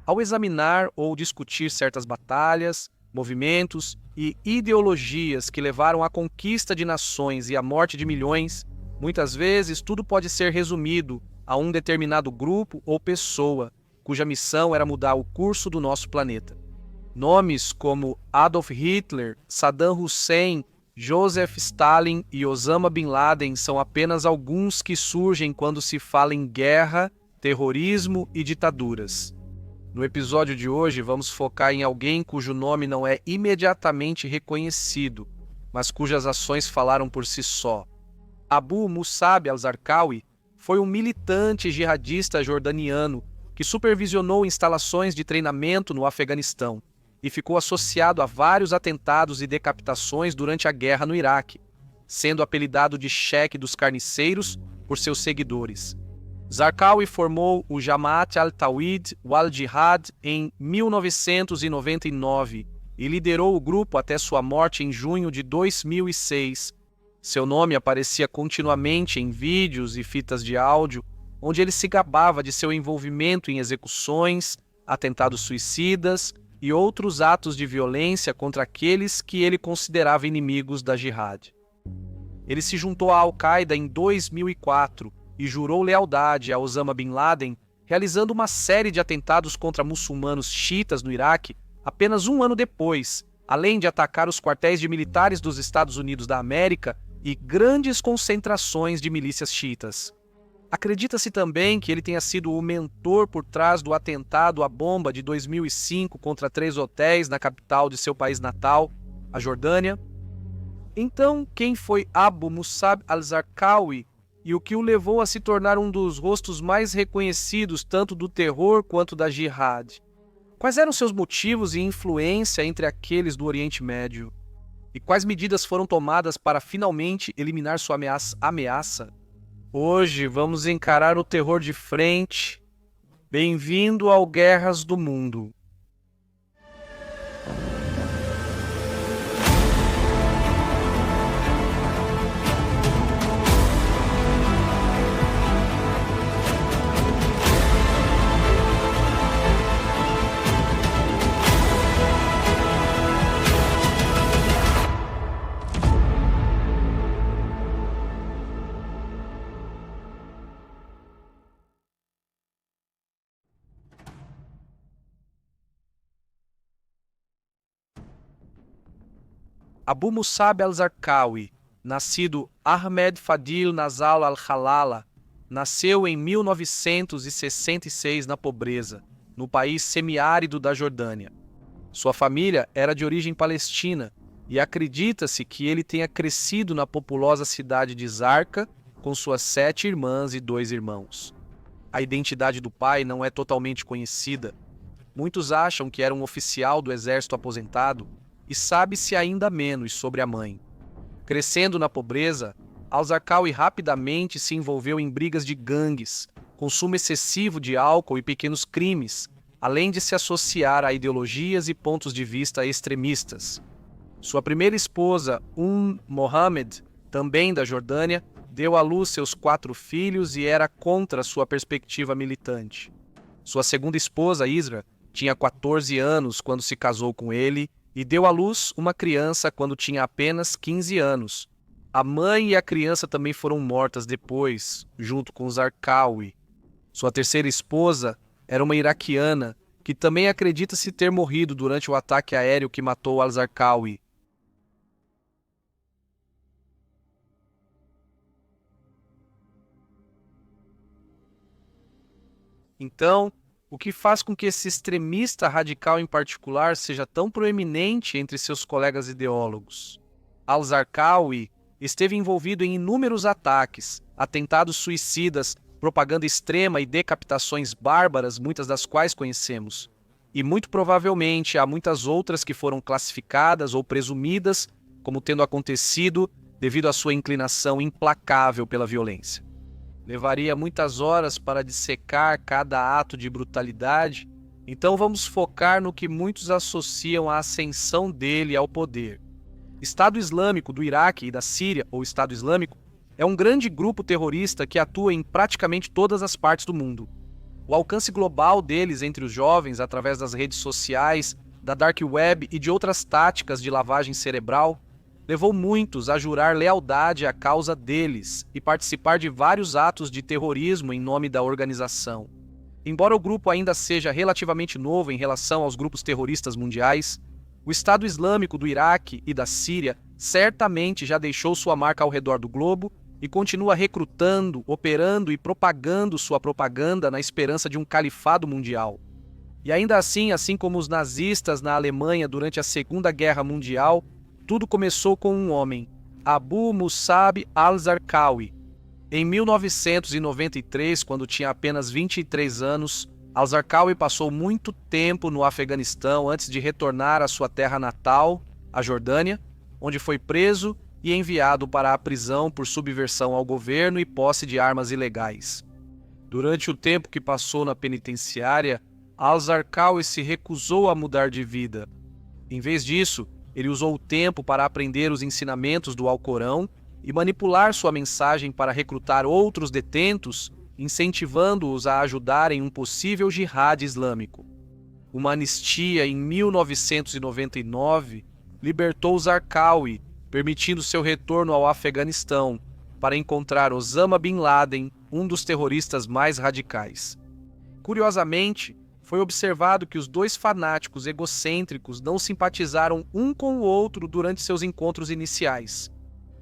Ao examinar ou discutir certas batalhas, movimentos e ideologias que levaram à conquista de nações e à morte de milhões, muitas vezes tudo pode ser resumido a um determinado grupo ou pessoa, cuja missão era mudar o curso do nosso planeta. Nomes como Adolf Hitler, Saddam Hussein, Joseph Stalin e Osama Bin Laden são apenas alguns que surgem quando se fala em guerra, terrorismo e ditaduras. No episódio de hoje, vamos focar em alguém cujo nome não é imediatamente reconhecido, mas cujas ações falaram por si só. Abu Musab al-Zarqawi foi um militante jihadista jordaniano que supervisionou instalações de treinamento no Afeganistão e ficou associado a vários atentados e decapitações durante a guerra no Iraque, sendo apelidado de Cheque dos Carniceiros por seus seguidores. Zarqawi formou o Jamaat al-Tawhid wal-Jihad em 1999 e liderou o grupo até sua morte em junho de 2006. Seu nome aparecia continuamente em vídeos e fitas de áudio, onde ele se gabava de seu envolvimento em execuções, atentados suicidas e outros atos de violência contra aqueles que ele considerava inimigos da Jihad. Ele se juntou à Al-Qaeda em 2004 e jurou lealdade a Osama Bin Laden, realizando uma série de atentados contra muçulmanos xiitas no Iraque apenas um ano depois, além de atacar os quartéis de militares dos Estados Unidos da América e grandes concentrações de milícias xiitas. Acredita-se também que ele tenha sido o mentor por trás do atentado à bomba de 2005 contra 3 hotéis na capital de seu país natal, a Jordânia. Então, quem foi Abu Musab al-Zarqawi e o que o levou a se tornar um dos rostos mais reconhecidos tanto do terror quanto da Jihad? Quais eram seus motivos e influência entre aqueles do Oriente Médio? E quais medidas foram tomadas para finalmente eliminar sua ameaça? Hoje vamos encarar o terror de frente. Bem-vindo ao Guerras do Mundo. Abu Musab al-Zarqawi, nascido Ahmed Fadil Nazal al-Khalala, nasceu em 1966 na pobreza, no país semiárido da Jordânia. Sua família era de origem palestina e acredita-se que ele tenha crescido na populosa cidade de Zarqa com suas 7 irmãs e 2 irmãos. A identidade do pai não é totalmente conhecida. Muitos acham que era um oficial do exército aposentado e sabe-se ainda menos sobre a mãe. Crescendo na pobreza, al-Zarqawi rapidamente se envolveu em brigas de gangues, consumo excessivo de álcool e pequenos crimes, além de se associar a ideologias e pontos de vista extremistas. Sua primeira esposa, Mohammed, também da Jordânia, deu à luz seus 4 filhos e era contra sua perspectiva militante. Sua segunda esposa, Isra, tinha 14 anos quando se casou com ele e deu à luz uma criança quando tinha apenas 15 anos. A mãe e a criança também foram mortas depois, junto com Zarqawi. Sua terceira esposa era uma iraquiana, que também acredita-se ter morrido durante o ataque aéreo que matou al-Zarqawi. Então, o que faz com que esse extremista radical em particular seja tão proeminente entre seus colegas ideólogos? Al-Zarqawi esteve envolvido em inúmeros ataques, atentados suicidas, propaganda extrema e decapitações bárbaras, muitas das quais conhecemos. E muito provavelmente há muitas outras que foram classificadas ou presumidas como tendo acontecido devido à sua inclinação implacável pela violência. Levaria muitas horas para dissecar cada ato de brutalidade, então vamos focar no que muitos associam à ascensão dele ao poder. Estado Islâmico do Iraque e da Síria, ou Estado Islâmico, é um grande grupo terrorista que atua em praticamente todas as partes do mundo. O alcance global deles entre os jovens através das redes sociais, da dark web e de outras táticas de lavagem cerebral levou muitos a jurar lealdade à causa deles e participar de vários atos de terrorismo em nome da organização. Embora o grupo ainda seja relativamente novo em relação aos grupos terroristas mundiais, o Estado Islâmico do Iraque e da Síria certamente já deixou sua marca ao redor do globo e continua recrutando, operando e propagando sua propaganda na esperança de um califado mundial. E ainda assim como os nazistas na Alemanha durante a Segunda Guerra Mundial, tudo começou com um homem, Abu Musab al-Zarqawi. Em 1993, quando tinha apenas 23 anos, al-Zarqawi passou muito tempo no Afeganistão antes de retornar à sua terra natal, a Jordânia, onde foi preso e enviado para a prisão por subversão ao governo e posse de armas ilegais. Durante o tempo que passou na penitenciária, al-Zarqawi se recusou a mudar de vida. Em vez disso, ele usou o tempo para aprender os ensinamentos do Alcorão e manipular sua mensagem para recrutar outros detentos, incentivando-os a ajudarem um possível jihad islâmico. Uma anistia em 1999 libertou Zarqawi, permitindo seu retorno ao Afeganistão para encontrar Osama Bin Laden, um dos terroristas mais radicais. Curiosamente, foi observado que os dois fanáticos egocêntricos não simpatizaram um com o outro durante seus encontros iniciais.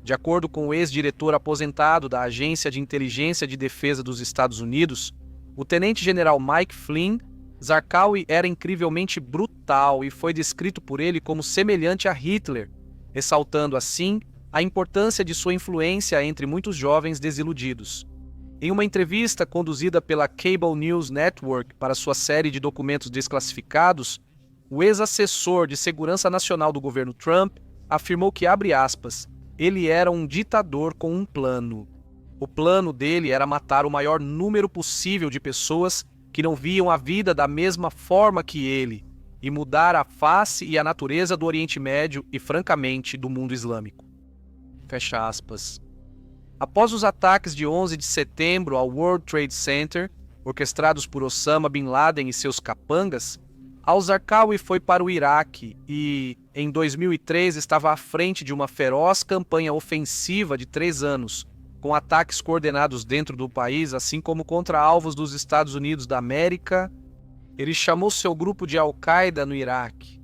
De acordo com o ex-diretor aposentado da Agência de Inteligência de Defesa dos Estados Unidos, o tenente-general Mike Flynn, Zarqawi era incrivelmente brutal e foi descrito por ele como semelhante a Hitler, ressaltando assim a importância de sua influência entre muitos jovens desiludidos. Em uma entrevista conduzida pela Cable News Network para sua série de documentos desclassificados, o ex-assessor de segurança nacional do governo Trump afirmou que, abre aspas, ele era um ditador com um plano. O plano dele era matar o maior número possível de pessoas que não viam a vida da mesma forma que ele e mudar a face e a natureza do Oriente Médio e, francamente, do mundo islâmico. Fecha aspas. Após os ataques de 11 de setembro ao World Trade Center, orquestrados por Osama Bin Laden e seus capangas, al-Zarqawi foi para o Iraque e, em 2003, estava à frente de uma feroz campanha ofensiva de 3 anos, com ataques coordenados dentro do país, assim como contra alvos dos Estados Unidos da América. Ele chamou seu grupo de Al-Qaeda no Iraque.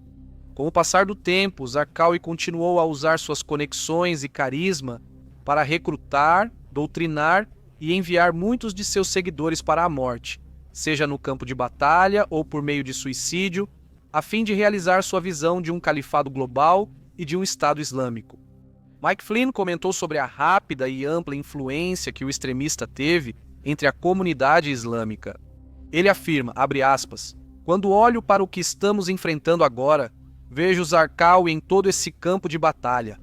Com o passar do tempo, Zarqawi continuou a usar suas conexões e carisma para recrutar, doutrinar e enviar muitos de seus seguidores para a morte, seja no campo de batalha ou por meio de suicídio, a fim de realizar sua visão de um califado global e de um Estado Islâmico. Mike Flynn comentou sobre a rápida e ampla influência que o extremista teve entre a comunidade islâmica. Ele afirma, abre aspas, quando olho para o que estamos enfrentando agora, vejo Zarqawi em todo esse campo de batalha.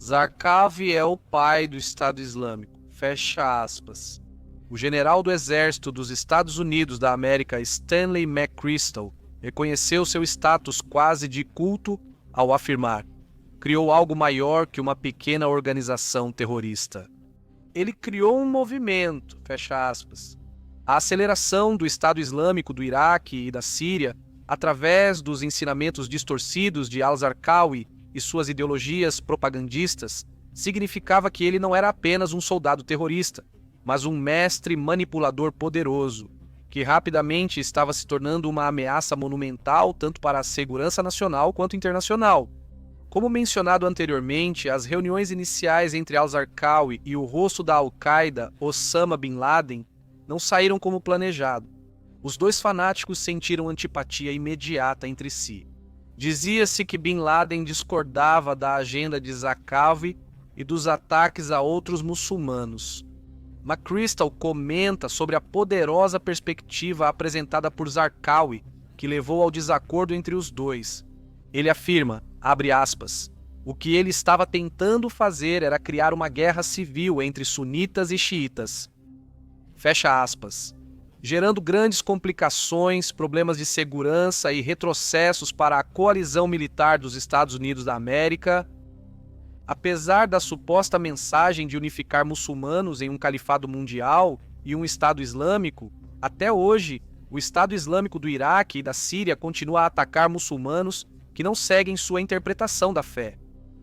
Zarqawi é o pai do Estado Islâmico. Fecha aspas. O general do Exército dos Estados Unidos da América, Stanley McChrystal, reconheceu seu status quase de culto ao afirmar: criou algo maior que uma pequena organização terrorista. Ele criou um movimento, fecha aspas. A aceleração do Estado Islâmico do Iraque e da Síria, através dos ensinamentos distorcidos de al-Zarqawi e suas ideologias propagandistas, significava que ele não era apenas um soldado terrorista, mas um mestre manipulador poderoso, que rapidamente estava se tornando uma ameaça monumental tanto para a segurança nacional quanto internacional. Como mencionado anteriormente, as reuniões iniciais entre al-Zarqawi e o rosto da Al-Qaeda, Osama Bin Laden, não saíram como planejado. Os dois fanáticos sentiram antipatia imediata entre si. Dizia-se que Bin Laden discordava da agenda de Zarqawi e dos ataques a outros muçulmanos. McChrystal comenta sobre a poderosa perspectiva apresentada por Zarqawi, que levou ao desacordo entre os dois. Ele afirma, abre aspas, o que ele estava tentando fazer era criar uma guerra civil entre sunitas e xiitas. Fecha aspas. Gerando grandes complicações, problemas de segurança e retrocessos para a coalizão militar dos Estados Unidos da América. Apesar da suposta mensagem de unificar muçulmanos em um califado mundial e um Estado Islâmico, Até hoje, o Estado Islâmico do Iraque e da Síria continua a atacar muçulmanos que não seguem sua interpretação da fé.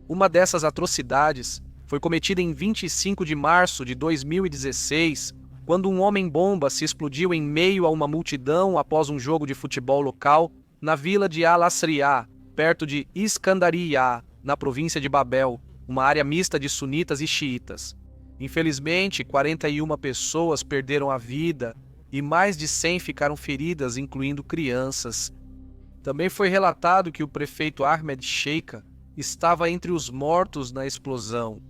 Uma dessas atrocidades foi cometida em 25 de março de 2016, quando um homem-bomba se explodiu em meio a uma multidão após um jogo de futebol local na vila de Al-Asriya, perto de Iskandariya, na província de Babel, uma área mista de sunitas e xiitas. Infelizmente, 41 pessoas perderam a vida e mais de 100 ficaram feridas, incluindo crianças. Também foi relatado que o prefeito Ahmed Sheikha estava entre os mortos na explosão.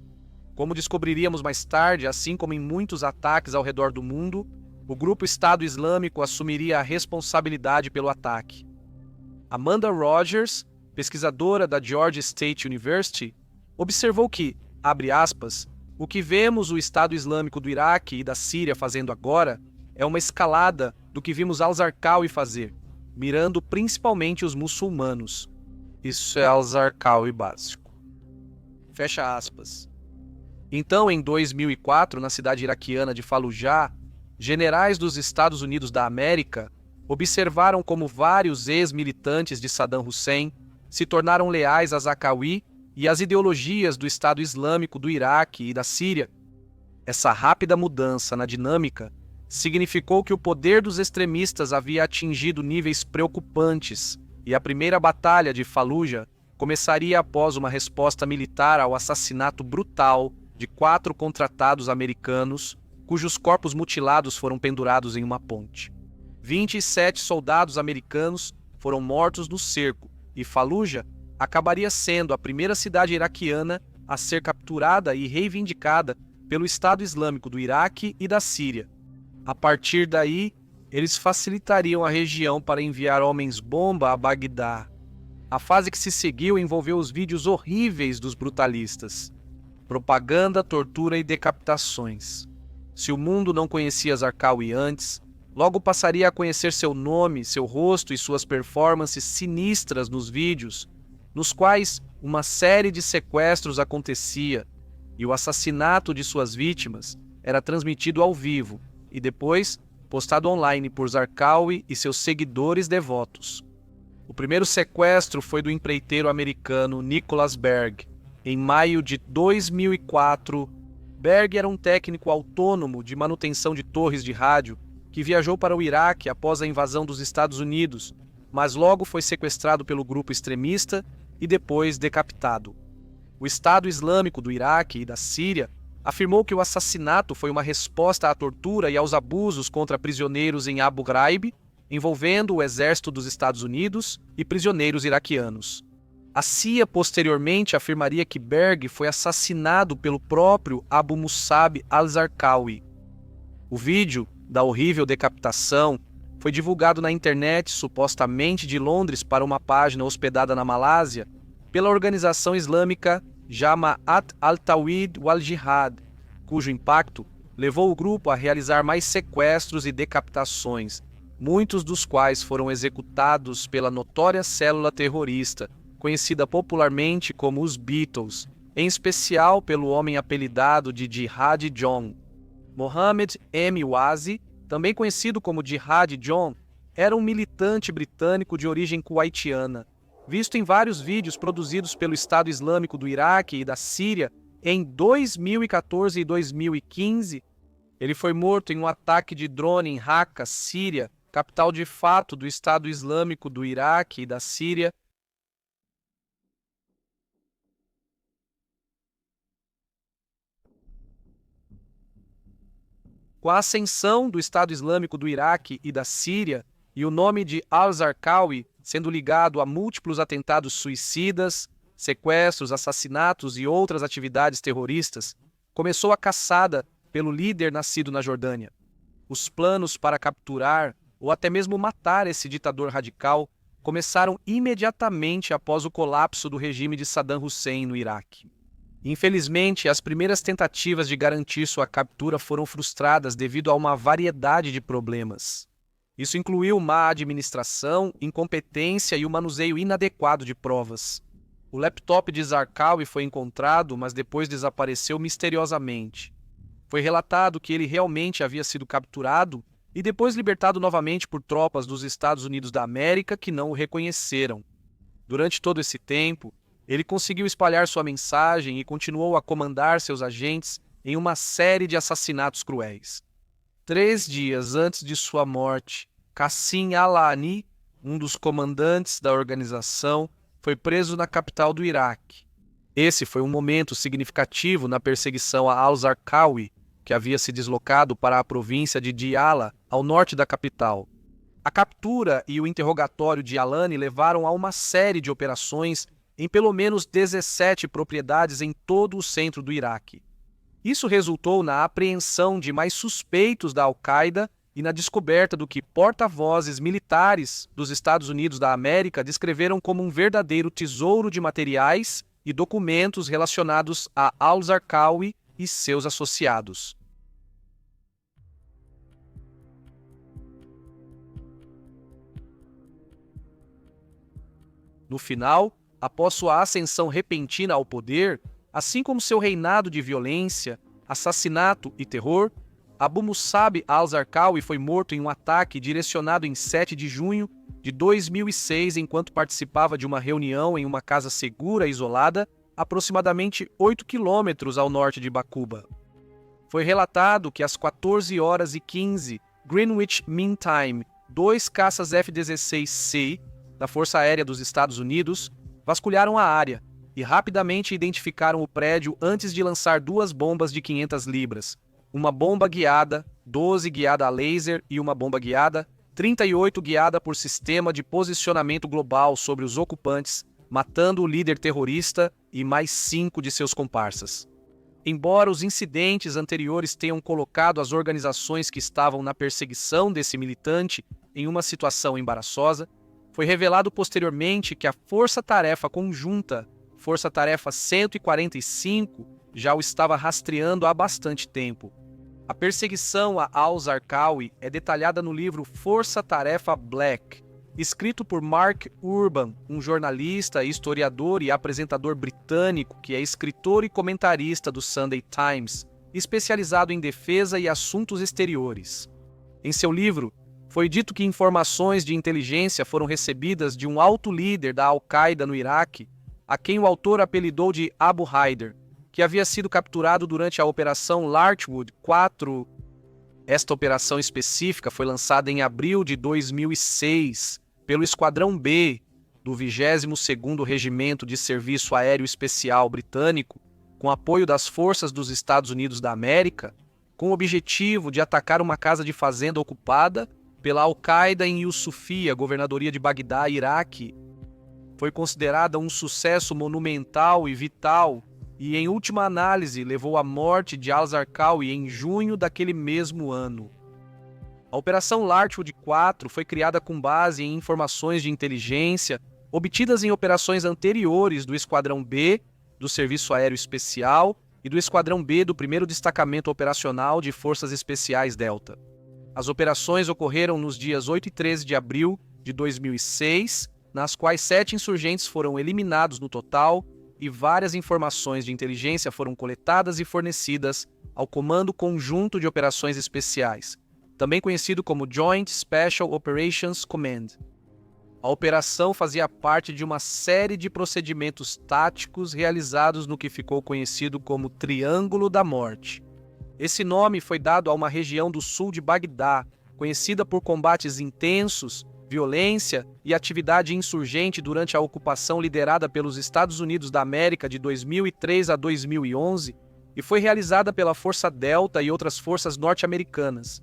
Como descobriríamos mais tarde, assim como em muitos ataques ao redor do mundo, o grupo Estado Islâmico assumiria a responsabilidade pelo ataque. Amanda Rogers, pesquisadora da Georgia State University, observou que, abre aspas, o que vemos o Estado Islâmico do Iraque e da Síria fazendo agora é uma escalada do que vimos al-Zarqawi fazer, mirando principalmente os muçulmanos. Isso é al-Zarqawi básico. Fecha aspas. Então, em 2004, na cidade iraquiana de Fallujah, generais dos Estados Unidos da América observaram como vários ex-militantes de Saddam Hussein se tornaram leais a Zarqawi e às ideologias do Estado Islâmico do Iraque e da Síria. Essa rápida mudança na dinâmica significou que o poder dos extremistas havia atingido níveis preocupantes e a primeira batalha de Fallujah começaria após uma resposta militar ao assassinato brutal de 4 contratados americanos, cujos corpos mutilados foram pendurados em uma ponte. 27 soldados americanos foram mortos no cerco, e Fallujah acabaria sendo a primeira cidade iraquiana a ser capturada e reivindicada pelo Estado Islâmico do Iraque e da Síria. A partir daí, eles facilitariam a região para enviar homens-bomba a Bagdá. A fase que se seguiu envolveu os vídeos horríveis dos brutalistas. Propaganda, tortura e decapitações. Se o mundo não conhecia Zarqawi antes, logo passaria a conhecer seu nome, seu rosto e suas performances sinistras nos vídeos, nos quais uma série de sequestros acontecia e o assassinato de suas vítimas era transmitido ao vivo e depois postado online por Zarqawi e seus seguidores devotos. O primeiro sequestro foi do empreiteiro americano Nicholas Berg. Em maio de 2004, Berg era um técnico autônomo de manutenção de torres de rádio que viajou para o Iraque após a invasão dos Estados Unidos, mas logo foi sequestrado pelo grupo extremista e depois decapitado. O Estado Islâmico do Iraque e da Síria afirmou que o assassinato foi uma resposta à tortura e aos abusos contra prisioneiros em Abu Ghraib, envolvendo o exército dos Estados Unidos e prisioneiros iraquianos. A CIA posteriormente afirmaria que Berg foi assassinado pelo próprio Abu Musab al-Zarqawi. O vídeo da horrível decapitação foi divulgado na internet, supostamente de Londres, para uma página hospedada na Malásia pela organização islâmica Jama'at al-Tawhid wal-Jihad, cujo impacto levou o grupo a realizar mais sequestros e decapitações, muitos dos quais foram executados pela notória célula terrorista, conhecida popularmente como os Beatles, em especial pelo homem apelidado de Jihad John. Mohammed M. Wazi, também conhecido como Jihad John, era um militante britânico de origem kuwaitiana. Visto em vários vídeos produzidos pelo Estado Islâmico do Iraque e da Síria em 2014 e 2015, ele foi morto em um ataque de drone em Raqqa, Síria, capital de fato do Estado Islâmico do Iraque e da Síria. Com a ascensão do Estado Islâmico do Iraque e da Síria e o nome de al-Zarqawi sendo ligado a múltiplos atentados suicidas, sequestros, assassinatos e outras atividades terroristas, começou a caçada pelo líder nascido na Jordânia. Os planos para capturar ou até mesmo matar esse ditador radical começaram imediatamente após o colapso do regime de Saddam Hussein no Iraque. Infelizmente, as primeiras tentativas de garantir sua captura foram frustradas devido a uma variedade de problemas. Isso incluiu má administração, incompetência e o manuseio inadequado de provas. O laptop de Zarqawi foi encontrado, mas depois desapareceu misteriosamente. Foi relatado que ele realmente havia sido capturado e depois libertado novamente por tropas dos Estados Unidos da América que não o reconheceram. Durante todo esse tempo, ele conseguiu espalhar sua mensagem e continuou a comandar seus agentes em uma série de assassinatos cruéis. 3 dias antes de sua morte, Qassim Al-Ani, um dos comandantes da organização, foi preso na capital do Iraque. Esse foi um momento significativo na perseguição a al-Zarqawi, que havia se deslocado para a província de Diyala, ao norte da capital. A captura e o interrogatório de Al-Ani levaram a uma série de operações em pelo menos 17 propriedades em todo o centro do Iraque. Isso resultou na apreensão de mais suspeitos da Al-Qaeda e na descoberta do que porta-vozes militares dos Estados Unidos da América descreveram como um verdadeiro tesouro de materiais e documentos relacionados a al-Zarqawi e seus associados. No final, após sua ascensão repentina ao poder, assim como seu reinado de violência, assassinato e terror, Abu Musab al-Zarqawi foi morto em um ataque direcionado em 7 de junho de 2006 enquanto participava de uma reunião em uma casa segura e isolada, aproximadamente 8 quilômetros ao norte de Baquba. Foi relatado que às 14h15 Greenwich Mean Time, 2 caças F-16C da Força Aérea dos Estados Unidos vasculharam a área e rapidamente identificaram o prédio antes de lançar 2 bombas de 500 libras, uma bomba guiada, 12 guiada a laser e uma bomba guiada, 38 guiada por sistema de posicionamento global sobre os ocupantes, matando o líder terrorista e mais 5 de seus comparsas. Embora os incidentes anteriores tenham colocado as organizações que estavam na perseguição desse militante em uma situação embaraçosa, foi revelado posteriormente que a Força-Tarefa Conjunta, Força-Tarefa 145, já o estava rastreando há bastante tempo. A perseguição a al-Zarqawi é detalhada no livro Força-Tarefa Black, escrito por Mark Urban, um jornalista, historiador e apresentador britânico que é escritor e comentarista do Sunday Times, especializado em defesa e assuntos exteriores. Em seu livro, foi dito que informações de inteligência foram recebidas de um alto líder da Al-Qaeda no Iraque, a quem o autor apelidou de Abu Haider, que havia sido capturado durante a Operação Larchwood 4. Esta operação específica foi lançada em abril de 2006 pelo Esquadrão B do 22º Regimento de Serviço Aéreo Especial Britânico, com apoio das forças dos Estados Unidos da América, com o objetivo de atacar uma casa de fazenda ocupada pela Al-Qaeda em Yusufia, governadoria de Bagdá, Iraque. Foi considerada um sucesso monumental e vital e, em última análise, levou à morte de al-Zarqawi em junho daquele mesmo ano. A Operação Larchwood 4 foi criada com base em informações de inteligência obtidas em operações anteriores do Esquadrão B, do Serviço Aéreo Especial e do Esquadrão B do 1º Destacamento Operacional de Forças Especiais Delta. As operações ocorreram nos dias 8 e 13 de abril de 2006, nas quais 7 insurgentes foram eliminados no total e várias informações de inteligência foram coletadas e fornecidas ao Comando Conjunto de Operações Especiais, também conhecido como Joint Special Operations Command. A operação fazia parte de uma série de procedimentos táticos realizados no que ficou conhecido como Triângulo da Morte. Esse nome foi dado a uma região do sul de Bagdá, conhecida por combates intensos, violência e atividade insurgente durante a ocupação liderada pelos Estados Unidos da América de 2003 a 2011 e foi realizada pela Força Delta e outras forças norte-americanas.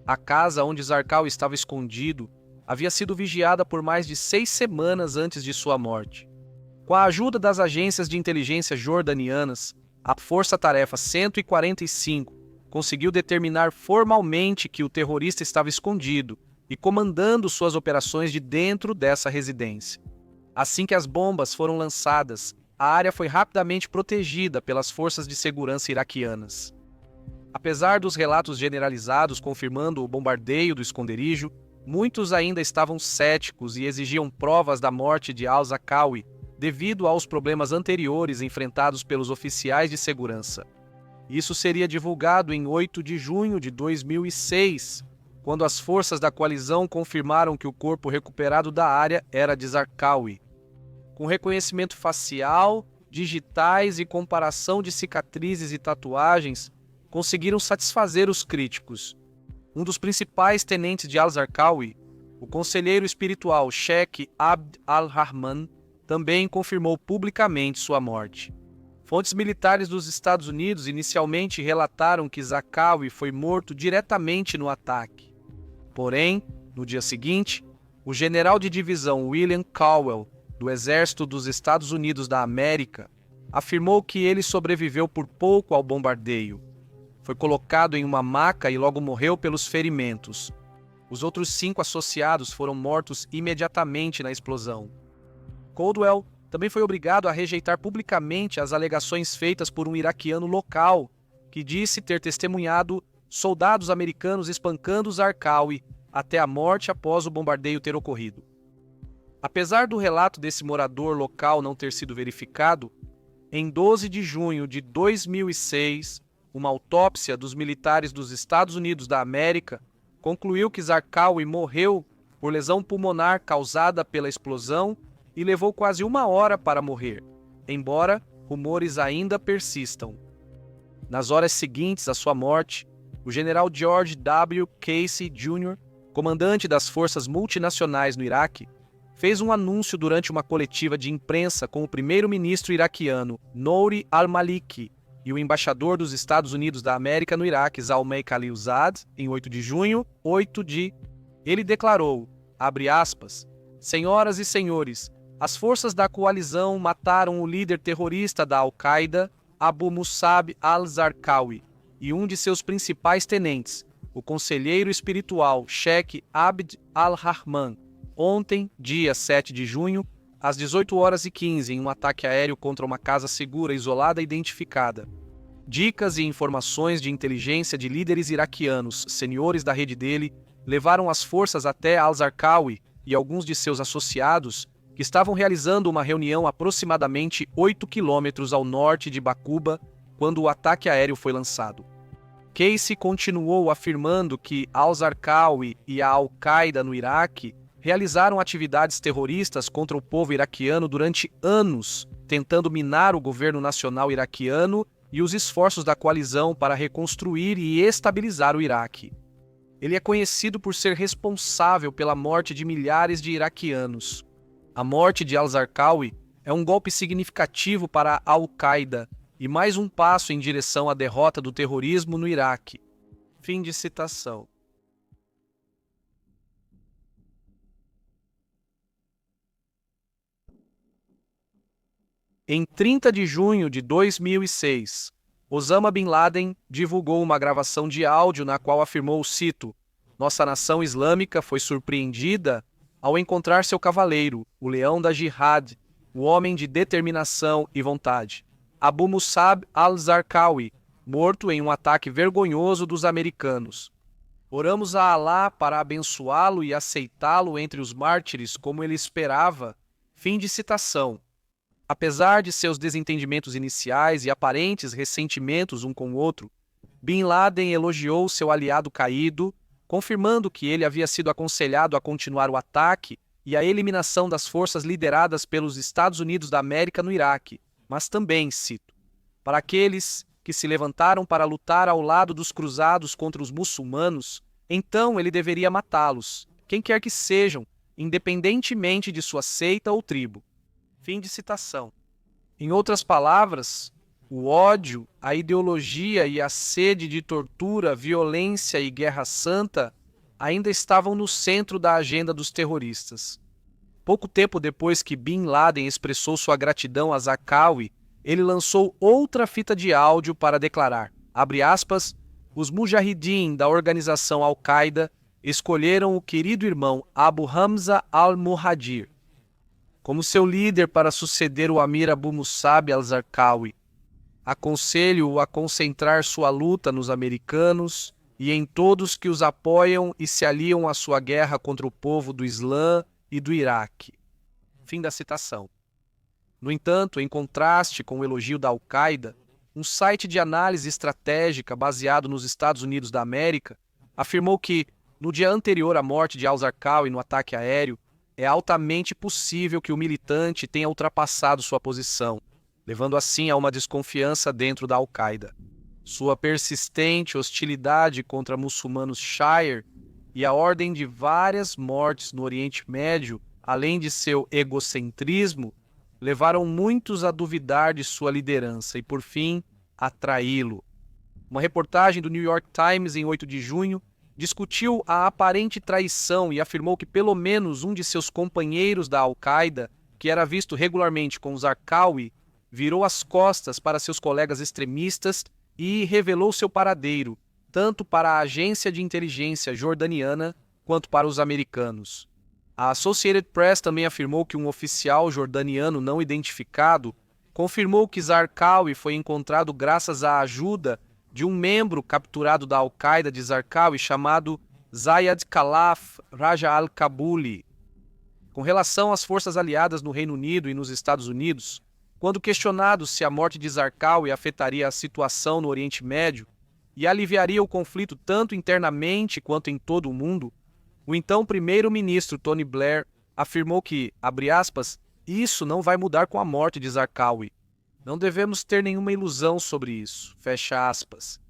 A casa onde Zarqawi estava escondido havia sido vigiada por mais de 6 semanas antes de sua morte. Com a ajuda das agências de inteligência jordanianas, a Força-Tarefa 145 conseguiu determinar formalmente que o terrorista estava escondido e comandando suas operações de dentro dessa residência. Assim que as bombas foram lançadas, a área foi rapidamente protegida pelas forças de segurança iraquianas. Apesar dos relatos generalizados confirmando o bombardeio do esconderijo, muitos ainda estavam céticos e exigiam provas da morte de al-Zarqawi devido aos problemas anteriores enfrentados pelos oficiais de segurança. Isso seria divulgado em 8 de junho de 2006, quando as forças da coalizão confirmaram que o corpo recuperado da área era de Zarqawi. Com reconhecimento facial, digitais e comparação de cicatrizes e tatuagens, conseguiram satisfazer os críticos. Um dos principais tenentes de al-Zarqawi, o conselheiro espiritual Sheikh Abd al-Rahman, também confirmou publicamente sua morte. Fontes militares dos Estados Unidos inicialmente relataram que Zarqawi foi morto diretamente no ataque. Porém, no dia seguinte, o general de divisão William Caldwell, do Exército dos Estados Unidos da América, afirmou que ele sobreviveu por pouco ao bombardeio. Foi colocado em uma maca e logo morreu pelos ferimentos. Os outros 5 associados foram mortos imediatamente na explosão. Caldwell também foi obrigado a rejeitar publicamente as alegações feitas por um iraquiano local, que disse ter testemunhado soldados americanos espancando Zarqawi até a morte após o bombardeio ter ocorrido. Apesar do relato desse morador local não ter sido verificado, em 12 de junho de 2006, uma autópsia dos militares dos Estados Unidos da América concluiu que Zarqawi morreu por lesão pulmonar causada pela explosão e levou quase 1 hora para morrer, embora rumores ainda persistam. Nas horas seguintes à sua morte, o general George W. Casey Jr., comandante das forças multinacionais no Iraque, fez um anúncio durante uma coletiva de imprensa com o primeiro-ministro iraquiano Nouri al-Maliki e o embaixador dos Estados Unidos da América no Iraque, Zalmay Khalilzad, em 8 de junho, ele declarou, abre aspas, "Senhoras e senhores, as forças da coalizão mataram o líder terrorista da Al-Qaeda, Abu Musab al-Zarqawi, e um de seus principais tenentes, o conselheiro espiritual Sheikh Abd al-Rahman, ontem, dia 7 de junho, às 18h15, em um ataque aéreo contra uma casa segura, isolada e identificada. Dicas e informações de inteligência de líderes iraquianos, senhores da rede dele, levaram as forças até al-Zarqawi e alguns de seus associados, que estavam realizando uma reunião aproximadamente 8 quilômetros ao norte de Baquba, quando o ataque aéreo foi lançado. Casey continuou afirmando que al-Zarqawi e a Al-Qaeda no Iraque realizaram atividades terroristas contra o povo iraquiano durante anos, tentando minar o governo nacional iraquiano e os esforços da coalizão para reconstruir e estabilizar o Iraque. Ele é conhecido por ser responsável pela morte de milhares de iraquianos. A morte de al-Zarqawi é um golpe significativo para a Al-Qaeda e mais um passo em direção à derrota do terrorismo no Iraque. Fim de citação. Em 30 de junho de 2006, Osama Bin Laden divulgou uma gravação de áudio na qual afirmou, cito, "Nossa nação islâmica foi surpreendida ao encontrar seu cavaleiro, o leão da Jihad, o homem de determinação e vontade, Abu Musab al-Zarqawi, morto em um ataque vergonhoso dos americanos. Oramos a Alá para abençoá-lo e aceitá-lo entre os mártires como ele esperava." Fim de citação. Apesar de seus desentendimentos iniciais e aparentes ressentimentos um com o outro, Bin Laden elogiou seu aliado caído, confirmando que ele havia sido aconselhado a continuar o ataque e a eliminação das forças lideradas pelos Estados Unidos da América no Iraque, mas também, cito, "para aqueles que se levantaram para lutar ao lado dos cruzados contra os muçulmanos, então ele deveria matá-los, quem quer que sejam, independentemente de sua seita ou tribo." Fim de citação. Em outras palavras, o ódio, a ideologia e a sede de tortura, violência e guerra santa ainda estavam no centro da agenda dos terroristas. Pouco tempo depois que Bin Laden expressou sua gratidão a Zarqawi, ele lançou outra fita de áudio para declarar, abre aspas, "Os mujahidin da organização Al-Qaeda escolheram o querido irmão Abu Hamza al-Muhajir como seu líder para suceder o Amir Abu Musab al-Zarqawi. Aconselho-o a concentrar sua luta nos americanos e em todos que os apoiam e se aliam à sua guerra contra o povo do Islã e do Iraque." Fim da citação. No entanto, em contraste com o elogio da Al-Qaeda, um site de análise estratégica baseado nos Estados Unidos da América afirmou que, No dia anterior à morte de al-Zarqawi no ataque aéreo, é altamente possível que o militante tenha ultrapassado sua posição, levando assim a uma desconfiança dentro da Al-Qaeda. Sua persistente hostilidade contra muçulmanos Shia e a ordem de várias mortes no Oriente Médio, além de seu egocentrismo, levaram muitos a duvidar de sua liderança e, por fim, a traí-lo. Uma reportagem do New York Times, em 8 de junho, discutiu a aparente traição e afirmou que pelo menos um de seus companheiros da Al-Qaeda, que era visto regularmente com Zarqawi, virou as costas para seus colegas extremistas e revelou seu paradeiro, tanto para a agência de inteligência jordaniana quanto para os americanos. A Associated Press também afirmou que um oficial jordaniano não identificado confirmou que Zarqawi foi encontrado graças à ajuda de um membro capturado da Al-Qaeda de Zarqawi chamado Zayed Khalaf Raja al-Kabuli. Com relação às forças aliadas no Reino Unido e nos Estados Unidos, quando questionado se a morte de Zarqawi afetaria a situação no Oriente Médio e aliviaria o conflito tanto internamente quanto em todo o mundo, o então primeiro-ministro Tony Blair afirmou que, abre aspas, isso não vai mudar com a morte de Zarqawi. Não devemos ter nenhuma ilusão sobre isso, fecha aspas.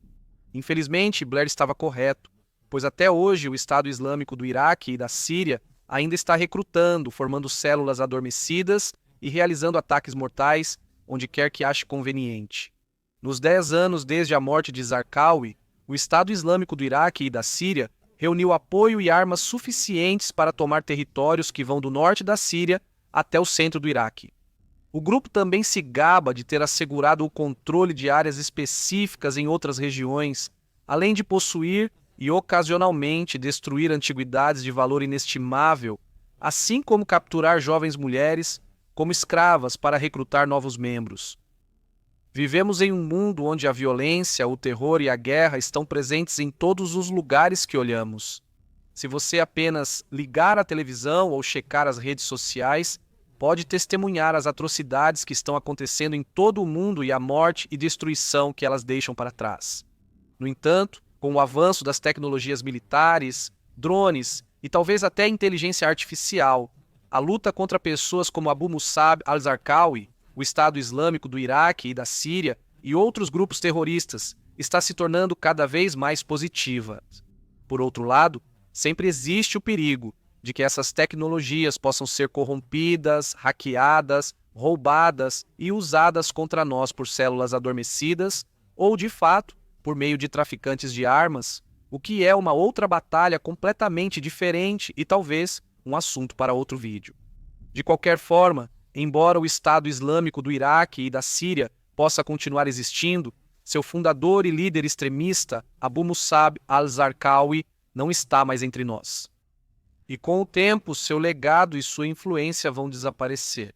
Infelizmente, Blair estava correto, pois até hoje o Estado Islâmico do Iraque e da Síria ainda está recrutando, formando células adormecidas e realizando ataques mortais onde quer que ache conveniente. Nos 10 anos desde a morte de Zarqawi, o Estado Islâmico do Iraque e da Síria reuniu apoio e armas suficientes para tomar territórios que vão do norte da Síria até o centro do Iraque. O grupo também se gaba de ter assegurado o controle de áreas específicas em outras regiões, além de possuir e ocasionalmente destruir antiguidades de valor inestimável, assim como capturar jovens mulheres como escravas para recrutar novos membros. Vivemos em um mundo onde a violência, o terror e a guerra estão presentes em todos os lugares que olhamos. Se você apenas ligar a televisão ou checar as redes sociais, pode testemunhar as atrocidades que estão acontecendo em todo o mundo e a morte e destruição que elas deixam para trás. No entanto, com o avanço das tecnologias militares, drones e talvez até inteligência artificial, a luta contra pessoas como Abu Musab al-Zarqawi, o Estado Islâmico do Iraque e da Síria e outros grupos terroristas está se tornando cada vez mais positiva. Por outro lado, sempre existe o perigo de que essas tecnologias possam ser corrompidas, hackeadas, roubadas e usadas contra nós por células adormecidas ou, de fato, por meio de traficantes de armas, o que é uma outra batalha completamente diferente e talvez um assunto para outro vídeo. De qualquer forma, embora o Estado Islâmico do Iraque e da Síria possa continuar existindo, seu fundador e líder extremista, Abu Musab al-Zarqawi, não está mais entre nós. E com o tempo, seu legado e sua influência vão desaparecer.